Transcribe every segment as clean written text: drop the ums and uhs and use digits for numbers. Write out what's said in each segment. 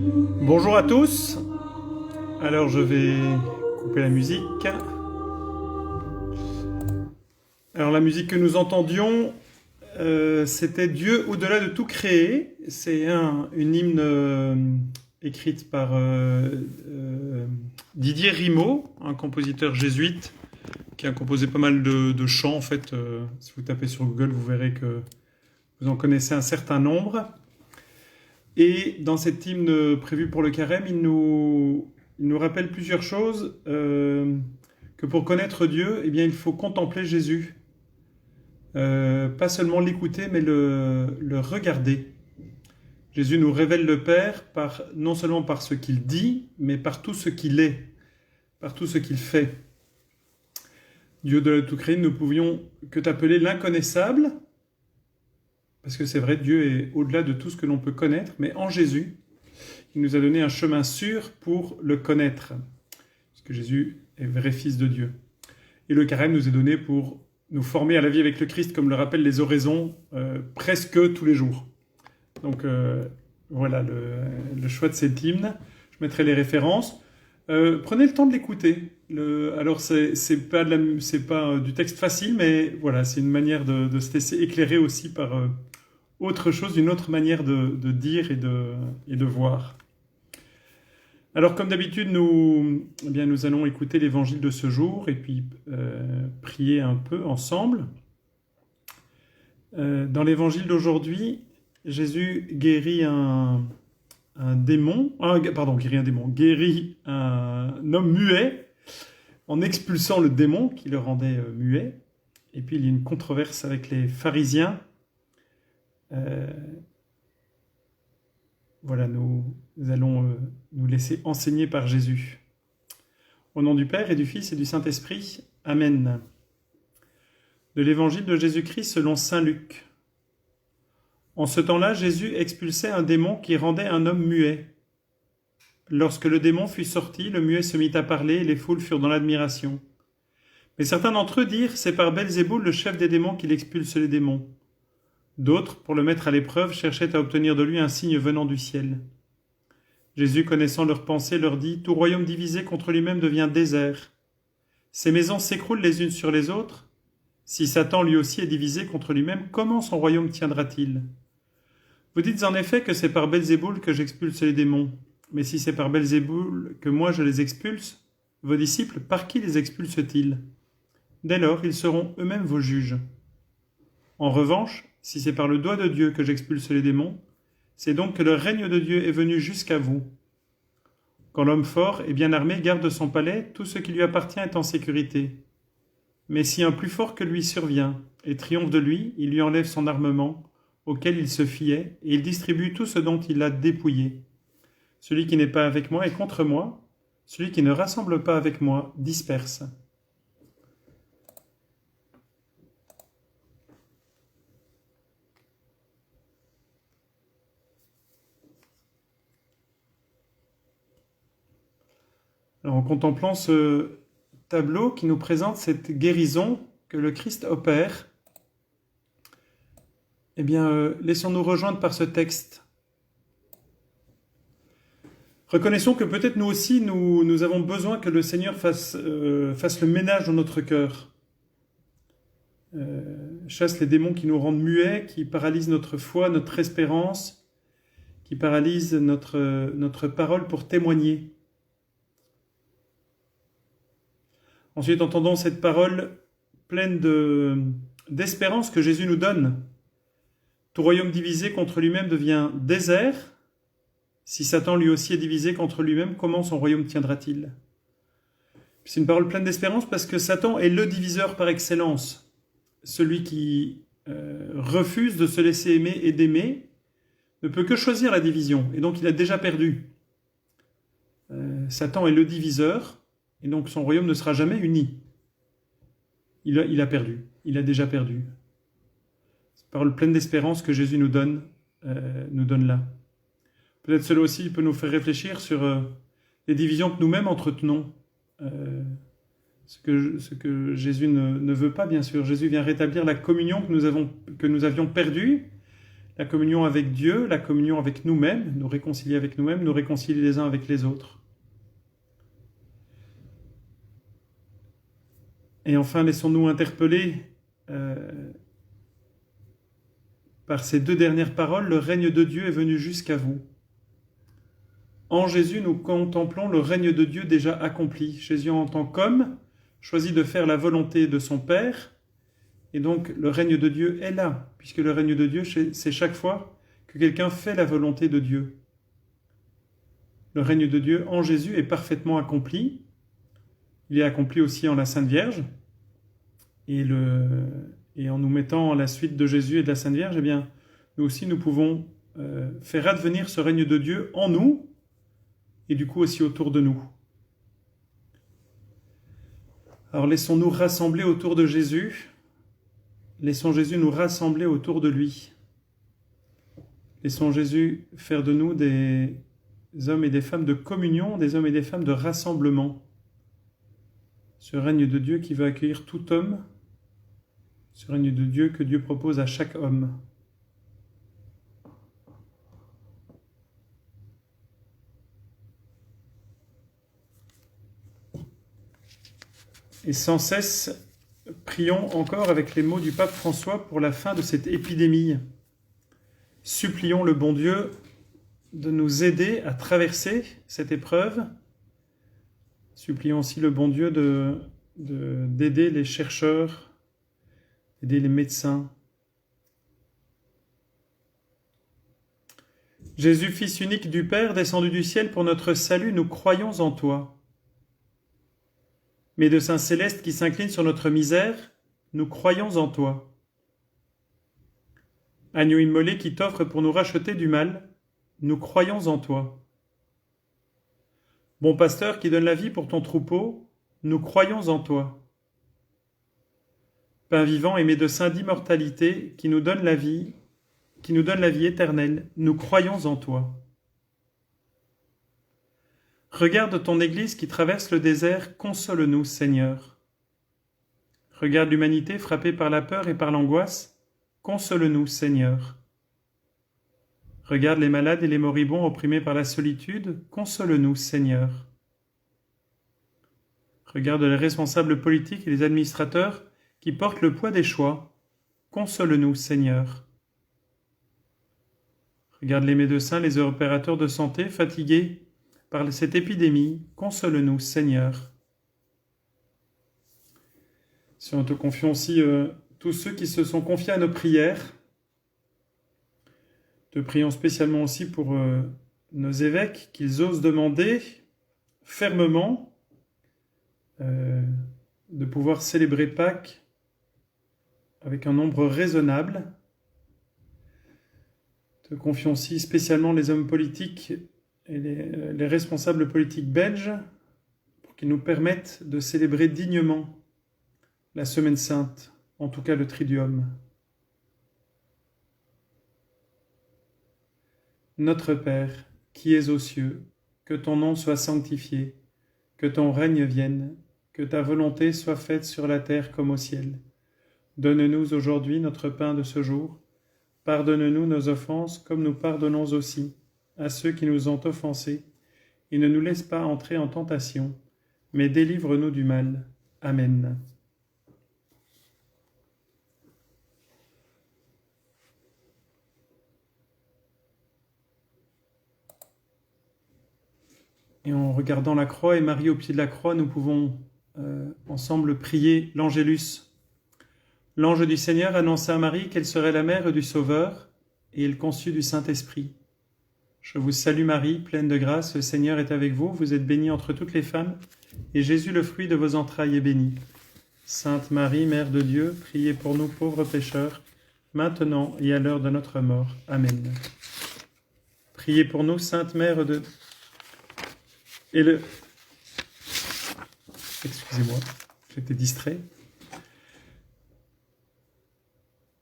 Bonjour à tous. Alors je vais couper la musique. Alors la musique que nous entendions, c'était Dieu au-delà de tout créé. C'est une hymne écrite par Didier Rimaud, un compositeur jésuite qui a composé pas mal de chants. En fait, si vous tapez sur Google, vous verrez que vous en connaissez un certain nombre. Et dans cet hymne prévu pour le carême, il nous rappelle plusieurs choses. Que pour connaître Dieu, eh bien, il faut contempler Jésus. Pas seulement l'écouter, mais le regarder. Jésus nous révèle le Père non seulement par ce qu'il dit, mais par tout ce qu'il est, par tout ce qu'il fait. Dieu de tout créé, nous pouvions que t'appeler l'inconnaissable, parce que c'est vrai, Dieu est au-delà de tout ce que l'on peut connaître, mais en Jésus, il nous a donné un chemin sûr pour le connaître, puisque Jésus est vrai Fils de Dieu. Et le carême nous est donné pour nous former à la vie avec le Christ, comme le rappellent les oraisons, presque tous les jours. Donc voilà le choix de cet hymne. Je mettrai les références. Prenez le temps de l'écouter. Alors c'est pas du texte facile, mais voilà, c'est une manière de se laisser éclairer aussi par autre chose, une autre manière de dire et de voir. Alors comme d'habitude, nous allons écouter l'évangile de ce jour et puis prier un peu ensemble. Dans l'évangile d'aujourd'hui, Jésus guérit un homme muet en expulsant le démon qui le rendait muet. Et puis il y a une controverse avec les pharisiens. Voilà, nous allons nous laisser enseigner par Jésus. Au nom du Père et du Fils et du Saint-Esprit. Amen. De l'évangile de Jésus-Christ selon saint Luc. En ce temps-là, Jésus expulsait un démon qui rendait un homme muet. Lorsque le démon fut sorti, le muet se mit à parler et les foules furent dans l'admiration. Mais certains d'entre eux dirent « C'est par Belzéboul, le chef des démons, qu'il expulse les démons. » D'autres, pour le mettre à l'épreuve, cherchaient à obtenir de lui un signe venant du ciel. Jésus, connaissant leurs pensées, leur dit « Tout royaume divisé contre lui-même devient désert. Ces maisons s'écroulent les unes sur les autres. Si Satan lui aussi est divisé contre lui-même, comment son royaume tiendra-t-il ? Vous dites en effet que c'est par Belzéboul que j'expulse les démons. Mais si c'est par Belzéboul que moi je les expulse, vos disciples, par qui les expulsent-ils ? Dès lors, ils seront eux-mêmes vos juges. En revanche, si c'est par le doigt de Dieu que j'expulse les démons, c'est donc que le règne de Dieu est venu jusqu'à vous. Quand l'homme fort et bien armé garde son palais, tout ce qui lui appartient est en sécurité. Mais si un plus fort que lui survient et triomphe de lui, il lui enlève son armement, auquel il se fiait, et il distribue tout ce dont il a dépouillé. Celui qui n'est pas avec moi est contre moi, celui qui ne rassemble pas avec moi disperse. Alors, en contemplant ce tableau qui nous présente cette guérison que le Christ opère, eh bien, laissons-nous rejoindre par ce texte. Reconnaissons que peut-être nous aussi, nous avons besoin que le Seigneur fasse le ménage dans notre cœur. Chasse les démons qui nous rendent muets, qui paralysent notre foi, notre espérance, qui paralysent notre parole pour témoigner. Ensuite, entendons cette parole pleine d'espérance que Jésus nous donne. Tout royaume divisé contre lui-même devient désert. Si Satan lui aussi est divisé contre lui-même, comment son royaume tiendra-t-il ? C'est une parole pleine d'espérance parce que Satan est le diviseur par excellence. Celui qui refuse de se laisser aimer et d'aimer ne peut que choisir la division. Et donc il a déjà perdu. Satan est le diviseur. Et donc son royaume ne sera jamais uni. Il a perdu. Il a déjà perdu. Cette parole pleine d'espérance que Jésus nous donne là. Peut-être cela aussi peut nous faire réfléchir sur les divisions que nous-mêmes entretenons. Ce que Jésus ne veut pas, bien sûr. Jésus vient rétablir la communion que nous avions perdue, la communion avec Dieu, la communion avec nous-mêmes, nous réconcilier avec nous-mêmes, nous réconcilier les uns avec les autres. Et enfin, laissons-nous interpeller par ces deux dernières paroles, le règne de Dieu est venu jusqu'à vous. En Jésus, nous contemplons le règne de Dieu déjà accompli. Jésus, en tant qu'homme, choisit de faire la volonté de son Père, et donc le règne de Dieu est là, puisque le règne de Dieu, c'est chaque fois que quelqu'un fait la volonté de Dieu. Le règne de Dieu en Jésus est parfaitement accompli. Il est accompli aussi en la Sainte Vierge, et en nous mettant à la suite de Jésus et de la Sainte Vierge, eh bien, nous aussi, nous pouvons faire advenir ce règne de Dieu en nous, et du coup aussi autour de nous. Alors laissons-nous rassembler autour de Jésus, laissons Jésus nous rassembler autour de lui. Laissons Jésus faire de nous des hommes et des femmes de communion, des hommes et des femmes de rassemblement. Ce règne de Dieu qui veut accueillir tout homme, ce règne de Dieu que Dieu propose à chaque homme. Et sans cesse, prions encore avec les mots du pape François pour la fin de cette épidémie. Supplions le bon Dieu de nous aider à traverser cette épreuve. Supplions aussi le bon Dieu d'aider les chercheurs, d'aider les médecins. Jésus, Fils unique du Père, descendu du ciel pour notre salut, nous croyons en toi. Médecin céleste qui s'incline sur notre misère, nous croyons en toi. Agneau immolé qui t'offre pour nous racheter du mal, nous croyons en toi. Bon pasteur qui donne la vie pour ton troupeau, nous croyons en toi. Pain vivant et médecin d'immortalité qui nous donne la vie éternelle, nous croyons en toi. Regarde ton Église qui traverse le désert, console-nous, Seigneur. Regarde l'humanité frappée par la peur et par l'angoisse, console-nous, Seigneur. Regarde les malades et les moribonds opprimés par la solitude, console-nous, Seigneur. Regarde les responsables politiques et les administrateurs qui portent le poids des choix, console-nous, Seigneur. Regarde les médecins, les opérateurs de santé fatigués par cette épidémie, console-nous, Seigneur. Si on te confie aussi tous ceux qui se sont confiés à nos prières, te prions spécialement aussi pour nos évêques, qu'ils osent demander fermement de pouvoir célébrer Pâques avec un nombre raisonnable. Te confions aussi spécialement les hommes politiques et les responsables politiques belges pour qu'ils nous permettent de célébrer dignement la Semaine Sainte, en tout cas le Triduum. Notre Père, qui es aux cieux, que ton nom soit sanctifié, que ton règne vienne, que ta volonté soit faite sur la terre comme au ciel. Donne-nous aujourd'hui notre pain de ce jour. Pardonne-nous nos offenses comme nous pardonnons aussi à ceux qui nous ont offensés, et ne nous laisse pas entrer en tentation, mais délivre-nous du mal. Amen. Et en regardant la croix et Marie au pied de la croix, nous pouvons ensemble prier l'Angélus. L'ange du Seigneur annonça à Marie qu'elle serait la mère du Sauveur, et elle conçut du Saint-Esprit. Je vous salue Marie, pleine de grâce, le Seigneur est avec vous, vous êtes bénie entre toutes les femmes, et Jésus, le fruit de vos entrailles, est béni. Sainte Marie, Mère de Dieu, priez pour nous pauvres pécheurs, maintenant et à l'heure de notre mort. Amen. Priez pour nous, Sainte Mère de... Excusez-moi, j'étais distrait.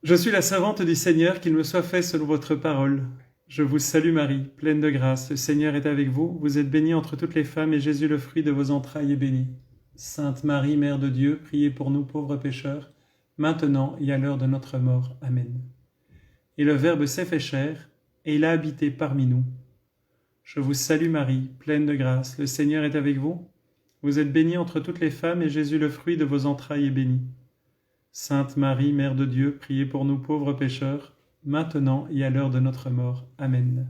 Je suis la servante du Seigneur, qu'il me soit fait selon votre parole. Je vous salue Marie, pleine de grâce, le Seigneur est avec vous, vous êtes bénie entre toutes les femmes, et Jésus, le fruit de vos entrailles, est béni. Sainte Marie, Mère de Dieu, priez pour nous pauvres pécheurs, maintenant et à l'heure de notre mort. Amen. et le Verbe s'est fait chair, et il a habité parmi nous. Je vous salue Marie, pleine de grâce, le Seigneur est avec vous. Vous êtes bénie entre toutes les femmes, et Jésus, le fruit de vos entrailles, est béni. Sainte Marie, Mère de Dieu, priez pour nous pauvres pécheurs, maintenant et à l'heure de notre mort. Amen.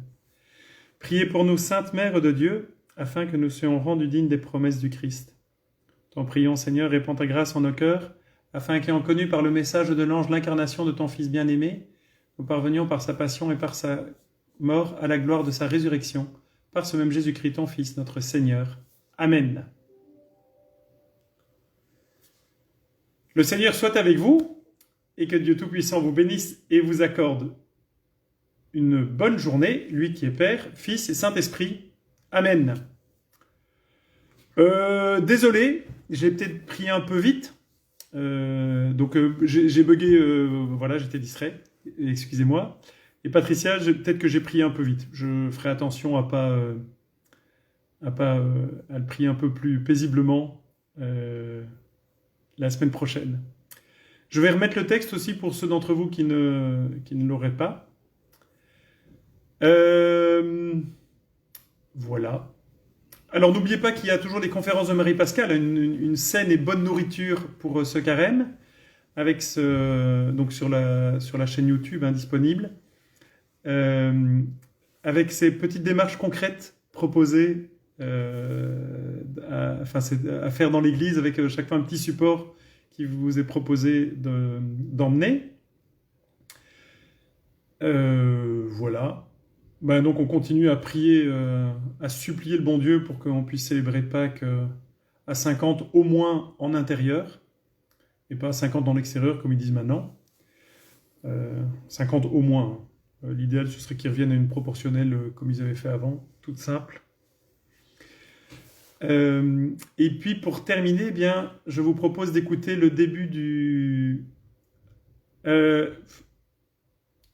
Priez pour nous, Sainte Mère de Dieu, afin que nous soyons rendus dignes des promesses du Christ. T'en prions, Seigneur, répands ta grâce en nos cœurs, afin qu'ayant connu par le message de l'ange l'incarnation de ton Fils bien-aimé, nous parvenions par sa passion et par sa mort à la gloire de sa résurrection, par ce même Jésus-Christ, ton Fils, notre Seigneur. Amen. Le Seigneur soit avec vous, et que Dieu Tout-Puissant vous bénisse et vous accorde une bonne journée, lui qui est Père, Fils et Saint-Esprit. Amen. Désolé, j'ai peut-être pris un peu vite, donc j'ai bugué, voilà, j'étais distrait, excusez-moi. Et Patricia, peut-être que j'ai prié un peu vite. Je ferai attention à le prier un peu plus paisiblement la semaine prochaine. Je vais remettre le texte aussi pour ceux d'entre vous qui ne l'auraient pas. Voilà. Alors n'oubliez pas qu'il y a toujours les conférences de Marie-Pascale, une saine et bonne nourriture pour ce carême, avec donc sur la chaîne YouTube disponible, avec ces petites démarches concrètes proposées à faire dans l'église, avec chaque fois un petit support qui vous est proposé d'emmener. Voilà. Donc on continue à prier, à supplier le bon Dieu pour qu'on puisse célébrer Pâques à 50 au moins en intérieur, et pas à 50 dans l'extérieur comme ils disent maintenant. 50 au moins. L'idéal ce serait qu'ils reviennent à une proportionnelle comme ils avaient fait avant, toute simple. Et puis pour terminer, eh bien, je vous propose d'écouter le début du...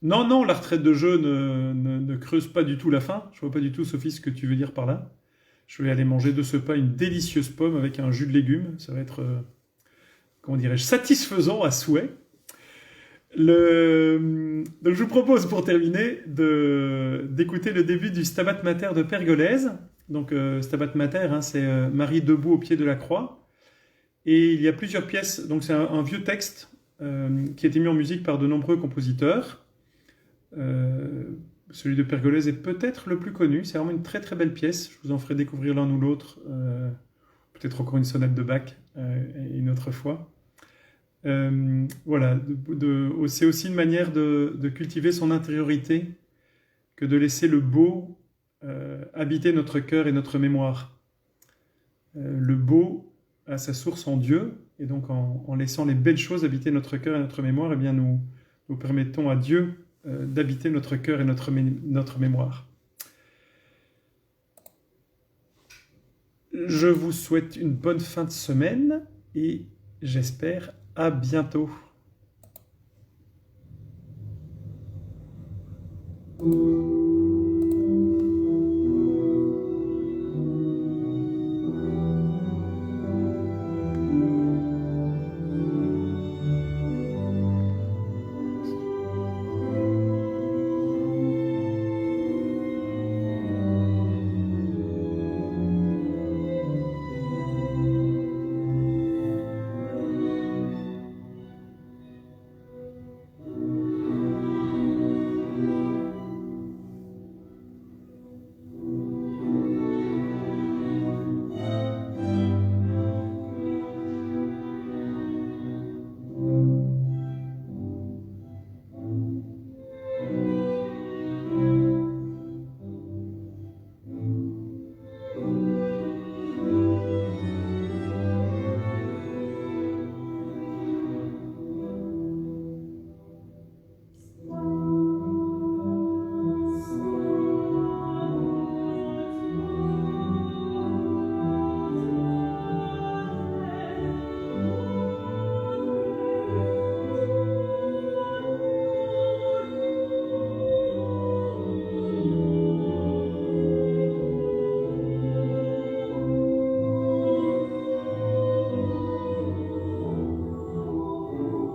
Non, la retraite de jeu ne creuse pas du tout la faim. Je vois pas du tout, Sophie, ce que tu veux dire par là. Je vais aller manger de ce pas une délicieuse pomme avec un jus de légumes. Ça va être, comment dirais-je, satisfaisant à souhait. Donc je vous propose, pour terminer, d'écouter le début du Stabat Mater de Pergolèse. Donc Stabat Mater, c'est Marie debout au pied de la croix. Et il y a plusieurs pièces. Donc c'est un vieux texte qui a été mis en musique par de nombreux compositeurs. Celui de Pergolèse est peut-être le plus connu. C'est vraiment une très très belle pièce. Je vous en ferai découvrir l'un ou l'autre. Peut-être encore une sonate de Bach une autre fois. Voilà. C'est aussi une manière de cultiver son intériorité que de laisser le beau habiter notre cœur et notre mémoire. Le beau a sa source en Dieu, et donc en laissant les belles choses habiter notre cœur et notre mémoire, eh bien nous permettons à Dieu d'habiter notre cœur et notre mémoire. Je vous souhaite une bonne fin de semaine et j'espère à bientôt.